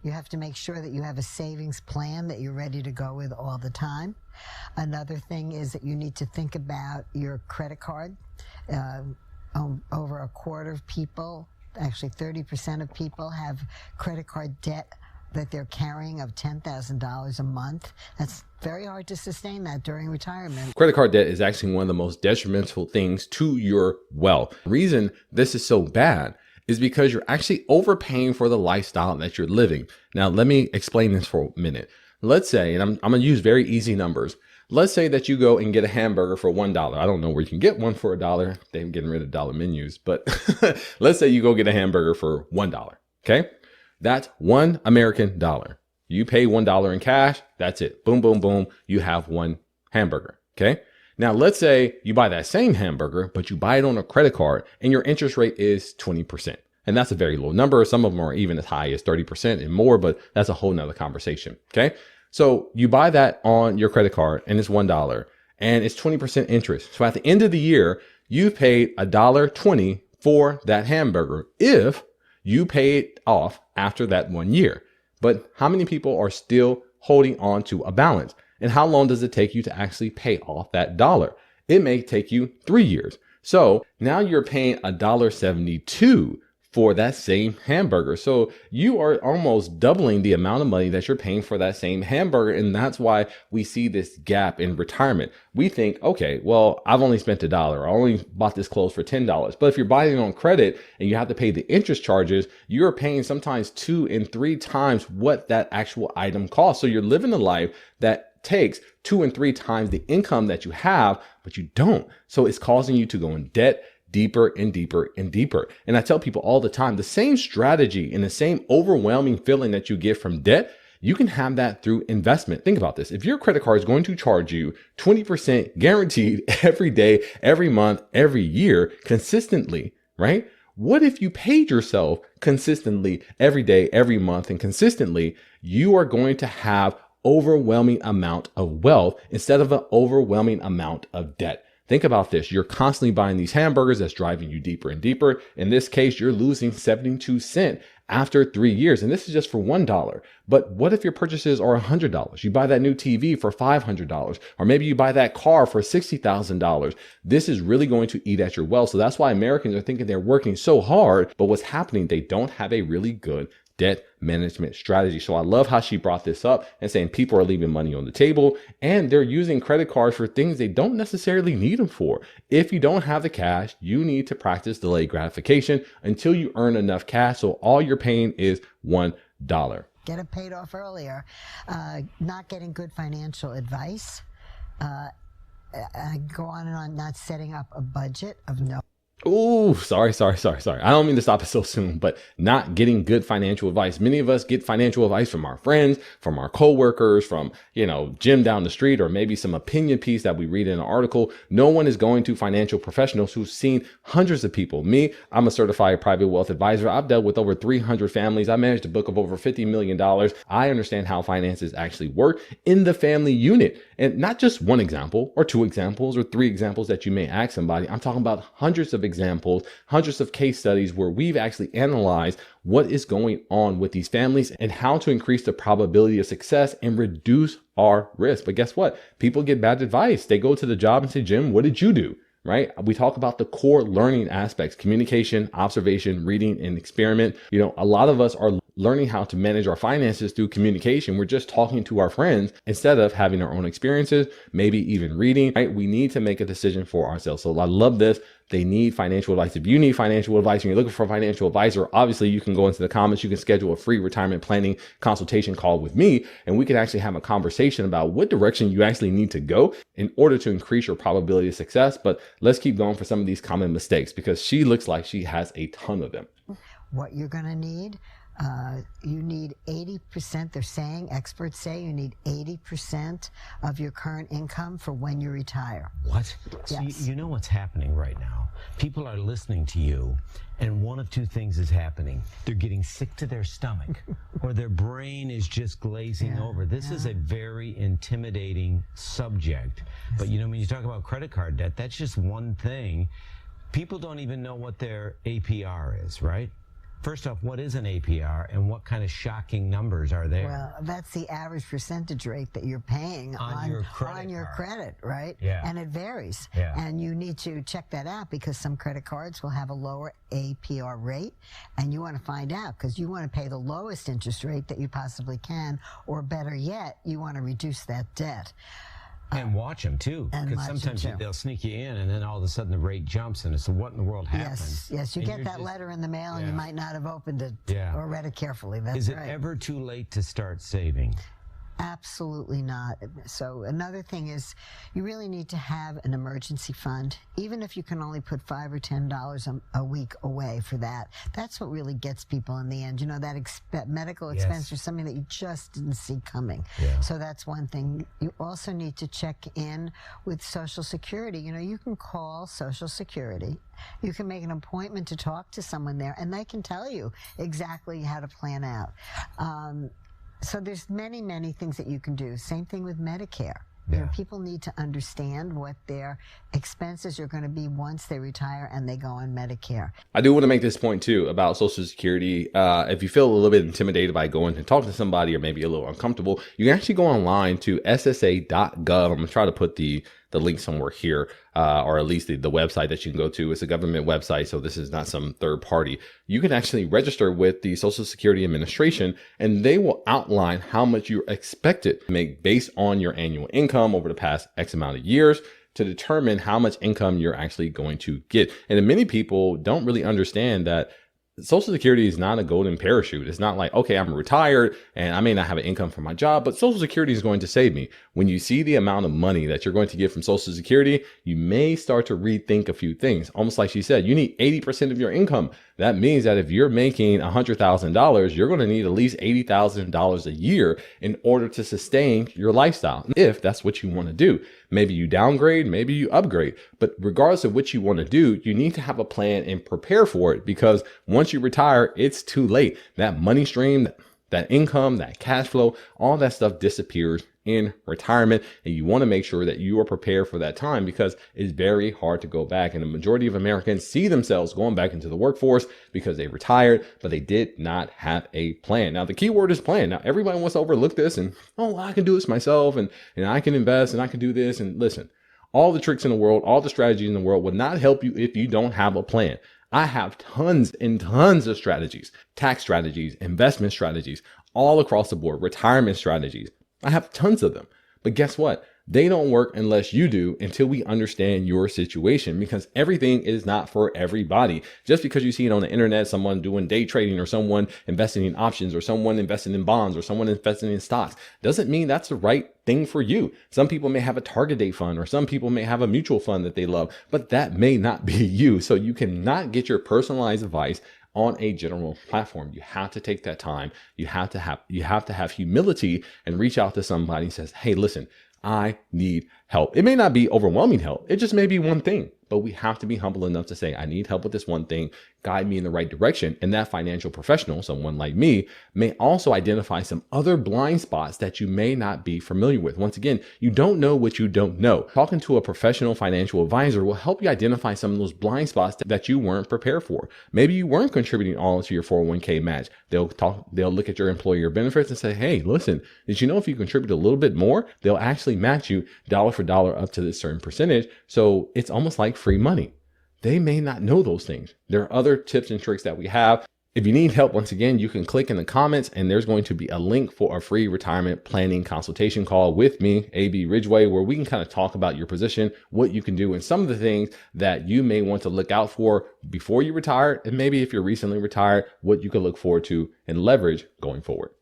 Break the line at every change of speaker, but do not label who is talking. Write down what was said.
You have to make sure that you have a savings plan that you're ready to go with all the time. Another thing is that you need to think about your credit card. Over a quarter of people, actually 30% of people, have credit card debt that they're carrying of $10,000 a month. That's very hard to sustain that during retirement.
Credit card debt is actually one of the most detrimental things to your wealth. The reason this is so bad is because you're actually overpaying for the lifestyle that you're living. Now, let me explain this for a minute. Let's say, and I'm going to use very easy numbers. Let's say that you go and get a hamburger for $1. I don't know where you can get one for $1. They're getting rid of dollar menus, but let's say you go get a hamburger for $1. Okay. That's $1 American dollar. You pay $1 in cash. That's it. Boom, boom, boom. You have one hamburger. Okay. Now, let's say you buy that same hamburger, but you buy it on a credit card and your interest rate is 20%. And that's a very low number. Some of them are even as high as 30% and more, but that's a whole nother conversation. Okay. So you buy that on your credit card and it's $1 and it's 20% interest. So at the end of the year, you've paid $1.20 for that hamburger if you pay it off after that 1 year. But how many people are still holding on to a balance? And how long does it take you to actually pay off that dollar? It may take you 3 years. So now you're paying $1.72 for that same hamburger. So you are almost doubling the amount of money that you're paying for that same hamburger. And that's why we see this gap in retirement. We think, okay, well, I've only spent $1. I only bought this clothes for $10. But if you're buying it on credit and you have to pay the interest charges, you're paying sometimes 2 and 3 times what that actual item costs. So you're living a life that takes 2 and 3 times the income that you have, but you don't. So it's causing you to go in debt deeper and deeper and deeper. And I tell people all the time, the same strategy and the same overwhelming feeling that you get from debt, you can have that through investment. Think about this. If your credit card is going to charge you 20% guaranteed every day, every month, every year, consistently, right? What if you paid yourself consistently every day, every month, and consistently, you are going to have overwhelming amount of wealth instead of an overwhelming amount of debt. Think about this. You're constantly buying these hamburgers that's driving you deeper and deeper. In this case, you're losing 72 cents after 3 years. And this is just for $1. But what if your purchases are $100? You buy that new TV for $500, or maybe you buy that car for $60,000. This is really going to eat at your wealth. So that's why Americans are thinking they're working so hard, but what's happening, they don't have a really good debt management strategy. So I love how she brought this up and saying people are leaving money on the table and they're using credit cards for things they don't necessarily need them for. If you don't have the cash, you need to practice delayed gratification until you earn enough cash. So all you're paying is $1.
Get it paid off earlier. Not getting good financial advice. I go on and on, not setting up a budget of no.
Oh, sorry. I don't mean to stop it so soon, but not getting good financial advice. Many of us get financial advice from our friends, from our coworkers, from, Jim down the street, or maybe some opinion piece that we read in an article. No one is going to financial professionals who've seen hundreds of people. Me, I'm a certified private wealth advisor. I've dealt with over 300 families. I managed a book of over $50 million. I understand how finances actually work in the family unit. And not just one example or 2 examples or 3 examples that you may ask somebody. I'm talking about hundreds of examples, hundreds of case studies where we've actually analyzed what is going on with these families and how to increase the probability of success and reduce our risk. But guess what? People get bad advice. They go to the job and say, Jim, what did you do? Right? We talk about the core learning aspects: communication, observation, reading, and experiment. A lot of us are learning how to manage our finances through communication. We're just talking to our friends instead of having our own experiences, maybe even reading, right? We need to make a decision for ourselves. So I love this. They need financial advice. If you need financial advice and you're looking for a financial advisor, obviously you can go into the comments. You can schedule a free retirement planning consultation call with me, and we can actually have a conversation about what direction you actually need to go in order to increase your probability of success. But let's keep going for some of these common mistakes, because she looks like she has a ton of them.
What you're going to need. You need 80%, they're saying, experts say you need 80% of your current income for when you retire.
What?
Yes.
So you know what's happening right now. People are listening to you, and one of 2 things is happening. They're getting sick to their stomach, or their brain is just glazing over. This is a very intimidating subject. But when you talk about credit card debt, that's just one thing. People don't even know what their APR is, right? First off, what is an APR and what kind of shocking numbers are there?
Well, that's the average percentage rate that you're paying
on your
credit, right?
Yeah.
And it varies.
Yeah.
And you need to check that out because some credit cards will have a lower APR rate, and you want to find out because you want to pay the lowest interest rate that you possibly can, or better yet, you want to reduce that debt.
And watch them too, because sometimes they'll sneak you in, and then all of a sudden the rate jumps, and it's what in the world happened?
Yes. You get that letter in the mail, and you might not have opened it or read it carefully. That's right.
Is it ever too late to start saving?
Absolutely not. So another thing is you really need to have an emergency fund, even if you can only put $5 or $10 a week away for that. That's what really gets people in the end. You know, that medical expense or something that you just didn't see coming.
Yeah.
So that's one thing. You also need to check in with Social Security. You know, you can call Social Security. You can make an appointment to talk to someone there, and they can tell you exactly how to plan out. So there's many, many things that you can do. Same thing with Medicare. You know, people need to understand what their expenses are going to be once they retire and they go on Medicare.
I do want to make this point too about Social Security. If you feel a little bit intimidated by going and talking to somebody or maybe a little uncomfortable, you can actually go online to ssa.gov. I'm going to try to put the link somewhere here, or at least the website that you can go to. It's a government website, so this is not some third party. You can actually register with the Social Security Administration, and they will outline how much you're expected to make based on your annual income over the past X amount of years to determine how much income you're actually going to get. And many people don't really understand that Social Security is not a golden parachute. It's not like, okay, I'm retired and I may not have an income from my job, but Social Security is going to save me. When you see the amount of money that you're going to get from Social Security, you may start to rethink a few things. Almost like she said, you need 80% of your income. That means that if you're making $100,000, you're going to need at least $80,000 a year in order to sustain your lifestyle, if that's what you want to do. Maybe you downgrade, maybe you upgrade, but regardless of what you want to do, you need to have a plan and prepare for it, because once you retire, it's too late. That money stream, that income, that cash flow, all that stuff disappears in retirement, and you want to make sure that you are prepared for that time, because it's very hard to go back. And the majority of Americans see themselves going back into the workforce because they retired, but they did not have a plan. Now, the key word is plan. Now, everybody wants to overlook this and, oh, I can do this myself, and I can invest, and I can do this. And listen, all the tricks in the world, all the strategies in the world will not help you if you don't have a plan. I have tons and tons of strategies, tax strategies, investment strategies, all across the board, retirement strategies. I have tons of them. But guess what? They don't work unless you do, until we understand your situation, because everything is not for everybody. Just because you see it on the internet, someone doing day trading, or someone investing in options, or someone investing in bonds, or someone investing in stocks, doesn't mean that's the right thing for you. Some people may have a target date fund, or some people may have a mutual fund that they love, but that may not be you. So you cannot get your personalized advice on a general platform. You have to take that time. You have to have humility and reach out to somebody and says, hey, listen, I need help. It may not be overwhelming help. It just may be one thing, but we have to be humble enough to say, I need help with this one thing. Guide me in the right direction. And that financial professional, someone like me, may also identify some other blind spots that you may not be familiar with. Once again, you don't know what you don't know. Talking to a professional financial advisor will help you identify some of those blind spots that you weren't prepared for. Maybe you weren't contributing all to your 401k match. They'll look at your employer benefits and say, hey, listen, did you know if you contribute a little bit more, they'll actually match you dollar for dollar up to this certain percentage. So it's almost like free money. They may not know those things. There are other tips and tricks that we have. If you need help, once again, you can click in the comments, and there's going to be a link for a free retirement planning consultation call with me, AB Ridgeway, where we can kind of talk about your position, what you can do, and some of the things that you may want to look out for before you retire. And maybe if you're recently retired, what you can look forward to and leverage going forward.